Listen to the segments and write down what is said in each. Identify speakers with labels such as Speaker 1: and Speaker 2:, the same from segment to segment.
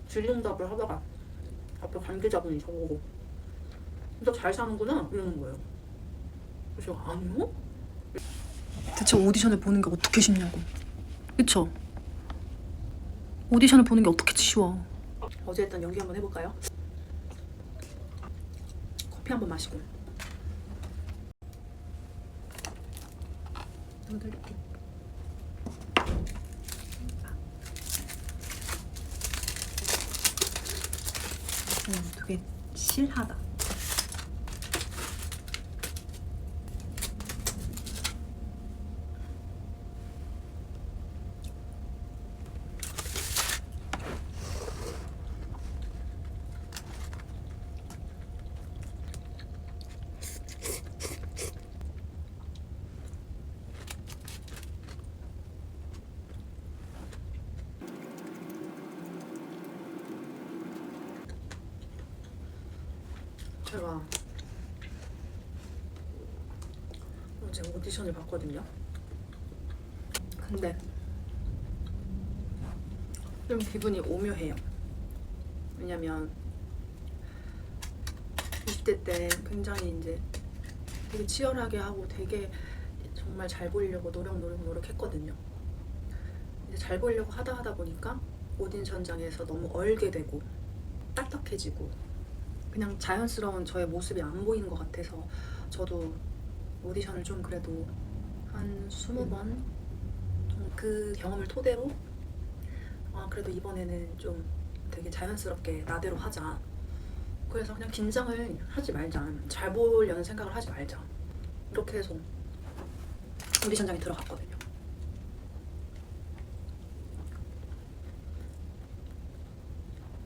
Speaker 1: 질의응답을 하다가 앞에 관계자분이 저보고 너 잘 사는구나 이러는 거예요. 그래서 제가 아니요?
Speaker 2: 대체 오디션을 보는 게 어떻게 쉽냐고. 그쵸? 오디션을 보는 게 어떻게 쉬워.
Speaker 1: 어제 했던 연기 한번 해볼까요? 커피 한번 마시고 넣어드릴게.
Speaker 2: 되게 실하다.
Speaker 1: 제가 어제 오디션을 봤거든요. 근데 좀 기분이 오묘해요. 왜냐면 20대 때 굉장히 이제 되게 치열하게 하고 되게 정말 잘 보이려고 노력했거든요. 이제 잘 보이려고 하다 보니까 오디션장에서 너무 얼게 되고 딱딱해지고 그냥 자연스러운 저의 모습이 안 보이는 것 같아서 저도 오디션을 좀 그래도 한 20번 그 경험을 토대로 그래도 이번에는 좀 되게 자연스럽게 나대로 하자. 그래서 그냥 긴장을 하지 말자. 잘 보려는 생각을 하지 말자. 이렇게 해서 오디션장에 들어갔거든요.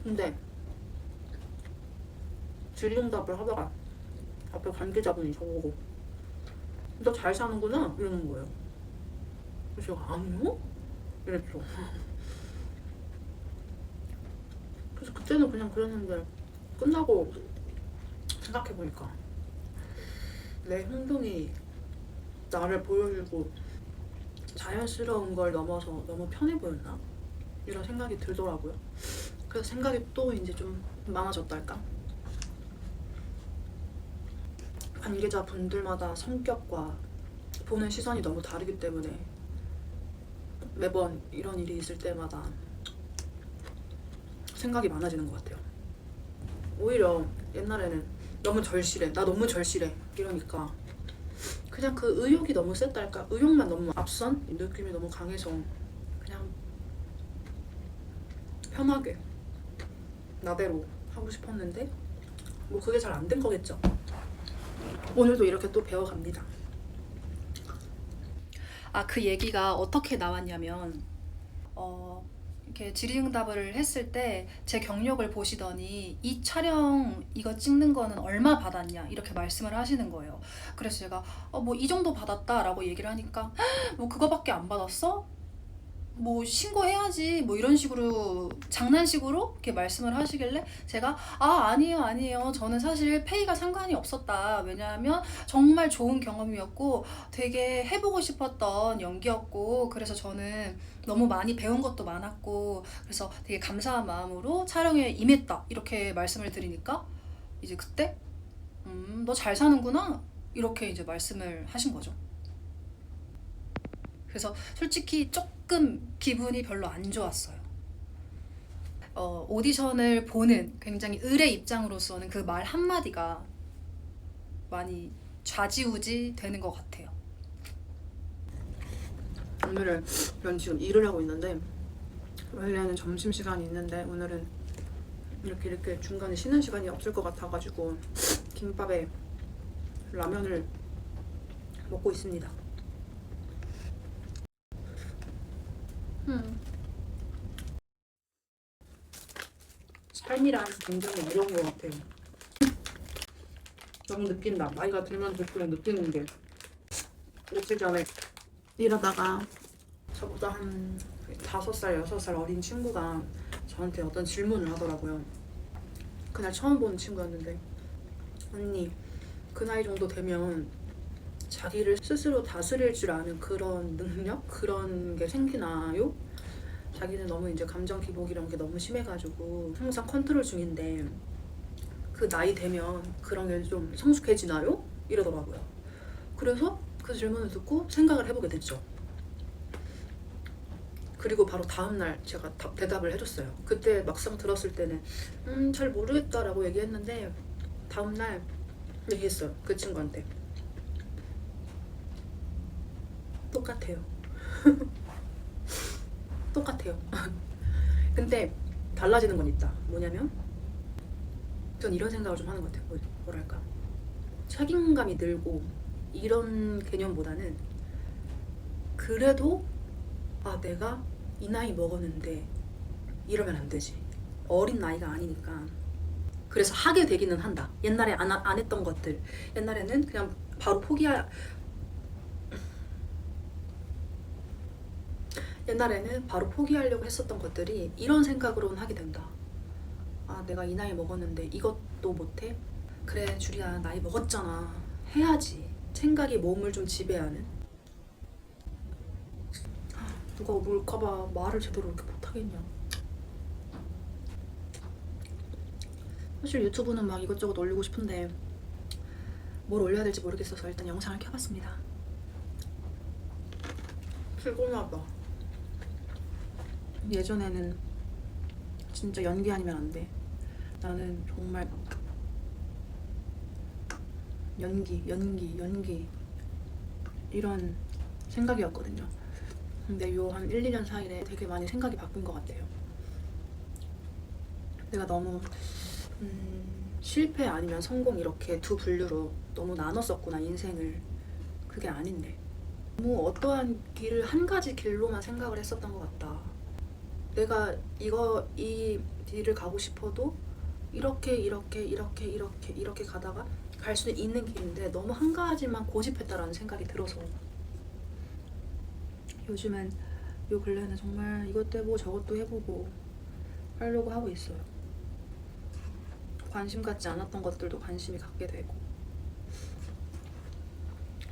Speaker 1: 근데 질의응답을 하다가 앞에 관계자분이 저보고 너 잘 사는구나 이러는 거예요. 그래서 제가 아니요? 이랬죠. 그래서 그때는 그냥 그랬는데 끝나고 생각해보니까 내 행동이 나를 보여주고 자연스러운 걸 넘어서 너무 편해 보였나? 이런 생각이 들더라고요. 그래서 생각이 또 이제 좀 많아졌달까? 관계자분들마다 성격과 보는 시선이 너무 다르기 때문에 매번 이런 일이 있을 때마다 생각이 많아지는 것 같아요. 오히려 옛날에는 너무 절실해, 나 너무 절실해 이러니까 그냥 그 의욕이 너무 셌달까? 의욕만 너무 앞선 느낌이 너무 강해서 그냥 편하게 나대로 하고 싶었는데 뭐 그게 잘 안 된 거겠죠. 오늘도 이렇게 또 배워갑니다.
Speaker 2: 그 얘기가 어떻게 나왔냐면 이렇게 질의응답을 했을 때 제 경력을 보시더니 이 촬영 이거 찍는 거는 얼마 받았냐 이렇게 말씀을 하시는 거예요. 그래서 제가 뭐 이 정도 받았다라고 얘기를 하니까 뭐 그거밖에 안 받았어? 뭐 신고해야지 뭐 이런 식으로 장난식으로 이렇게 말씀을 하시길래 제가 아니에요 저는 사실 페이가 상관이 없었다. 왜냐하면 정말 좋은 경험이었고 되게 해보고 싶었던 연기였고 그래서 저는 너무 많이 배운 것도 많았고 그래서 되게 감사한 마음으로 촬영에 임했다 이렇게 말씀을 드리니까 이제 그때 너 잘 사는구나 이렇게 이제 말씀을 하신 거죠. 그래서 솔직히 조금 기분이 별로 안 좋았어요. 오디션을 보는 굉장히 을의 입장으로서는 그 말 한마디가 많이 좌지우지 되는 것 같아요.
Speaker 1: 오늘은 전 지금 일을 하고 있는데 원래는 점심시간이 있는데 오늘은 이렇게 중간에 쉬는 시간이 없을 것 같아가지고 김밥에 라면을 먹고 있습니다. 삶이란 굉장히 어려운 것 같아요. 너무 느낀다. 나이가 들면 들수록 느끼는 게 며칠 전에 일하다가 저보다 한 5살, 6살 어린 친구가 저한테 어떤 질문을 하더라고요. 그날 처음 보는 친구였는데 언니, 그 나이 정도 되면 자기를 스스로 다스릴 줄 아는 그런 능력? 그런 게 생기나요? 자기는 너무 이제 감정 기복 이런 게 너무 심해가지고 항상 컨트롤 중인데 그 나이 되면 그런 게 좀 성숙해지나요? 이러더라고요. 그래서 그 질문을 듣고 생각을 해보게 됐죠. 그리고 바로 다음날 제가 대답을 해줬어요. 그때 막상 들었을 때는 잘 모르겠다라고 얘기했는데 다음날 얘기했어요. 그 친구한테. 똑같아요. 똑같아요. 근데 달라지는 건 있다. 뭐냐면 전 이런 생각을 좀 하는 것 같아요. 뭐랄까, 책임감이 늘고 이런 개념보다는 그래도 내가 이 나이 먹었는데 이러면 안 되지. 어린 나이가 아니니까. 그래서 하게 되기는 한다. 옛날에 안 했던 것들. 옛날에는 그냥 바로 옛날에는 바로 포기하려고 했었던 것들이 이런 생각으로는 하게 된다. 내가 이 나이 먹었는데 이것도 못해? 그래, 주리야, 나이 먹었잖아. 해야지. 생각이 몸을 좀 지배하는. 누가 뭘까봐 말을 제대로 이렇게 못하겠냐. 사실 유튜브는 막 이것저것 올리고 싶은데 뭘 올려야 될지 모르겠어서 일단 영상을 켜봤습니다. 피곤하다. 예전에는 진짜 연기 아니면 안 돼. 나는 정말 연기 이런 생각이었거든요. 근데 요 한 1, 2년 사이에 되게 많이 생각이 바뀐 것 같아요. 내가 너무 실패 아니면 성공 이렇게 두 분류로 너무 나눴었구나, 인생을. 그게 아닌데 너무 어떠한 길을 한 가지 길로만 생각을 했었던 것 같다. 내가 이 길을 가고 싶어도 이렇게 가다가 갈 수 있는 길인데 너무 한 가지만 고집했다라는 생각이 들어서 요즘엔 요 근래는 정말 이것도 해보고 저것도 해보고 하려고 하고 있어요. 관심 갖지 않았던 것들도 관심이 갖게 되고.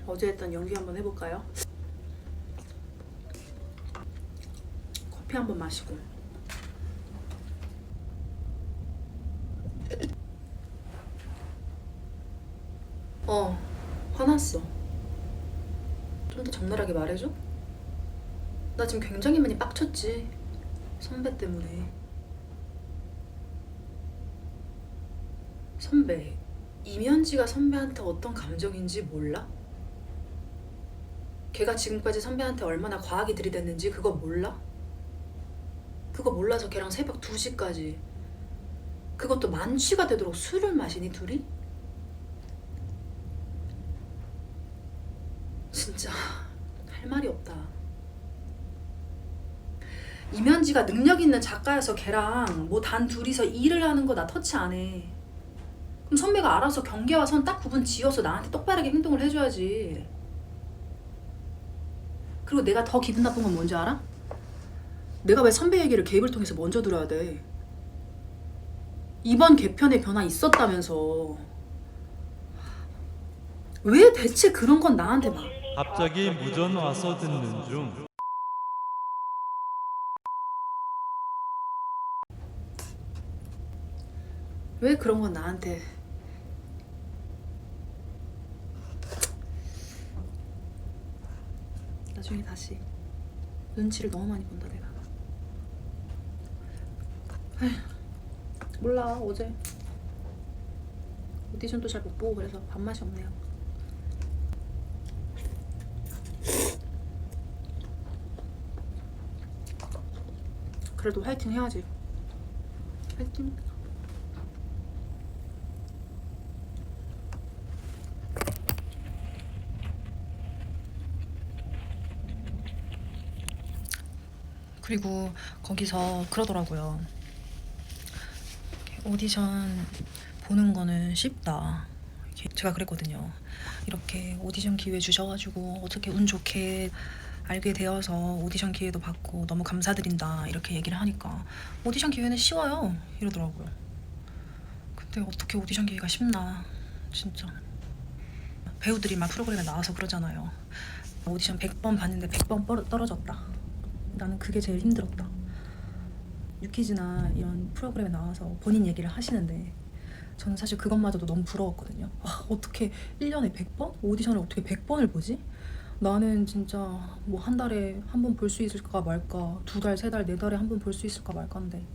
Speaker 1: 어제 했던 연기 한번 해볼까요? 커피 한번 마시고. 화났어. 좀 더 적나라하게 말해줘? 나 지금 굉장히 많이 빡쳤지. 선배 때문에. 선배, 이면지가 선배한테 어떤 감정인지 몰라? 걔가 지금까지 선배한테 얼마나 과하게 들이댔는지 그거 몰라? 그거 몰라서 걔랑 새벽 2시까지, 그것도 만취가 되도록 술을 마시니 둘이? 진짜 할 말이 없다. 이면지가 능력 있는 작가여서 걔랑 뭐 단 둘이서 일을 하는 거 나 터치 안 해. 그럼 선배가 알아서 경계와 선 딱 구분 지어서 나한테 똑바르게 행동을 해줘야지. 그리고 내가 더 기분 나쁜 건 뭔지 알아? 내가 왜 선배 얘기를 개입을 통해서 먼저 들어야 돼? 이번 개편에 변화 있었다면서. 왜 대체 그런 건 나한테 막.
Speaker 3: 갑자기 무전 와서 듣는 중.
Speaker 1: 왜 그런 건 나한테. 나중에 다시. 눈치를 너무 많이 본다 내가. 몰라, 어제 오디션도 잘 못 보고 그래서 밥맛이 없네요. 그래도 화이팅 해야지. 화이팅.
Speaker 2: 그리고 거기서 그러더라고요. 오디션 보는 거는 쉽다. 제가 그랬거든요. 이렇게 오디션 기회 주셔가지고 어떻게 운 좋게 알게 되어서 오디션 기회도 받고 너무 감사드린다 이렇게 얘기를 하니까 오디션 기회는 쉬워요 이러더라고요. 근데 어떻게 오디션 기회가 쉽나 진짜. 배우들이 막 프로그램에 나와서 그러잖아요. 오디션 100번 봤는데 100번 떨어졌다. 나는 그게 제일 힘들었다.
Speaker 4: 유퀴즈나 이런 프로그램에 나와서 본인 얘기를 하시는데 저는 사실 그것마저도 너무 부러웠거든요. 와, 어떻게 1년에 100번? 오디션을 어떻게 100번을 보지? 나는 진짜 뭐 한 달에 한 번 볼 수 있을까 말까, 2달, 3달, 4달에 한 번 볼 수 있을까 말까인데.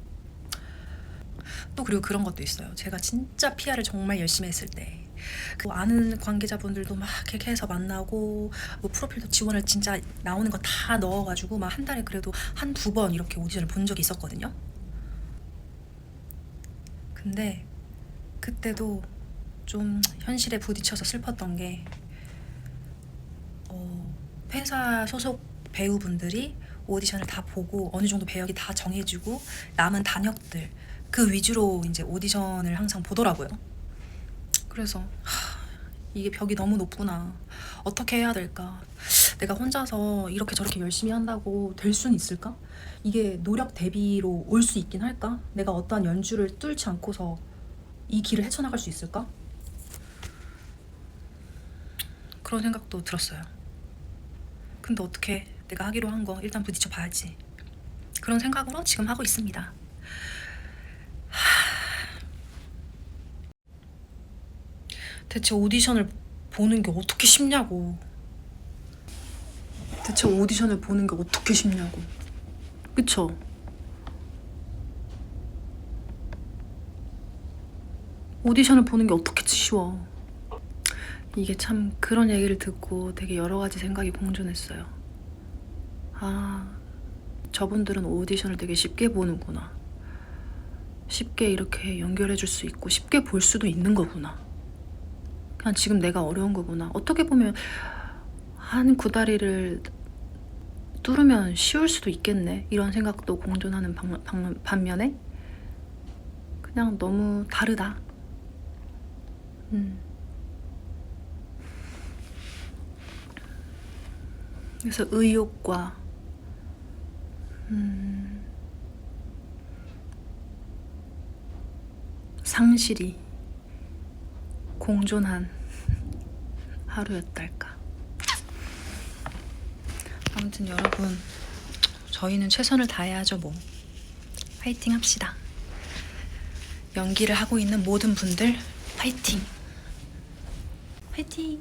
Speaker 4: 또 그리고 그런 것도 있어요. 제가 진짜 PR을 정말 열심히 했을 때 그 아는 관계자분들도 막 이렇게 해서 만나고 뭐 프로필도 지원을 진짜 나오는 거 다 넣어가지고 막 한 달에 그래도 한 2번 이렇게 오디션을 본 적이 있었거든요. 근데 그때도 좀 현실에 부딪혀서 슬펐던 게 회사 소속 배우분들이 오디션을 다 보고 어느 정도 배역이 다 정해지고 남은 단역들 그 위주로 이제 오디션을 항상 보더라고요. 그래서 이게 벽이 너무 높구나. 어떻게 해야 될까? 내가 혼자서 이렇게 저렇게 열심히 한다고 될 수는 있을까? 이게 노력 대비로 올 수 있긴 할까? 내가 어떠한 연주를 뚫지 않고서 이 길을 헤쳐나갈 수 있을까? 그런 생각도 들었어요. 근데 어떻게 내가 하기로 한 거 일단 부딪혀 봐야지. 그런 생각으로 지금 하고 있습니다. 대체 오디션을 보는 게 어떻게 쉽냐고. 대체 오디션을 보는 게 어떻게 쉽냐고. 그쵸? 오디션을 보는 게 어떻게 쉬워. 이게 참 그런 얘기를 듣고 되게 여러 가지 생각이 공존했어요. 아, 저분들은 오디션을 되게 쉽게 보는구나. 쉽게 이렇게 연결해 줄 수 있고 쉽게 볼 수도 있는 거구나. 그냥 지금 내가 어려운 거구나. 어떻게 보면 한 구다리를 뚫으면 쉬울 수도 있겠네. 이런 생각도 공존하는 반면에 그냥 너무 다르다. 그래서 의욕과 상실이 공존한 하루였달까. 아무튼 여러분, 저희는 최선을 다해야죠 뭐. 파이팅 합시다. 연기를 하고 있는 모든 분들 파이팅. 파이팅.